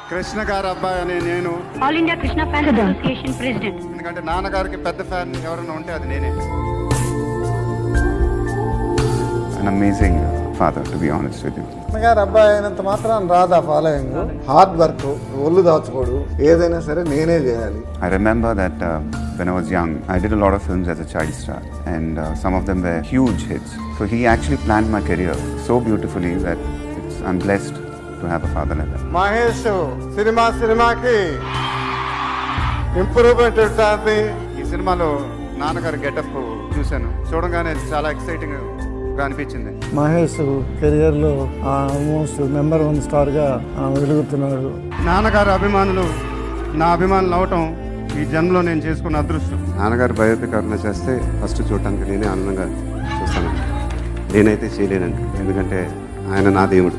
కృష్ణ గారు అబ్బాయి అని నేను all India Krishna fans association president. ఎందుకంటే నాన్నగారికి పెద్ద ఫ్యాన్ ఎవరైనా ఉంటే అది నేనే. An amazing father, to be honest with you. గారు అబ్బాయి అయినంత మాత్రం రాదా ఫాలోయింగ్. హార్డ్ వర్క్, ఒళ్ళు దాచుకోడు, ఏదైనా సరే నేనే చేయాలి. I remember that when I was young, I did a lot of films as a child star, and some of them were huge hits. So he actually planned my career so beautifully that I'm blessed to have a father like that. Mahesh సినిమాకి improvement ఉంటుంది. ఈ సినిమాలో నాన్నగారి getup చూశాను, చూడగానే చాలా exciting గా అనిపించింది. మహేష్ కెరియర్ లో ఆల్మోస్ట్ నెంబర్ 1 స్టార్ గా వెలుగుతున్నాడు. నాన్నగారు అభిమానులు నా అభిమానులు అవటం ఈ జన్మలో నేను చేసుకున్న అదృష్టం. నాన్నగారు బయోపిక్ ఎవరైనా చేస్తే ఫస్ట్ చూడటానికి నేనే ఆనందంగా చూస్తాను. నేనైతే చేయలేనండి, ఎందుకంటే ఆయన నా దేవుడు.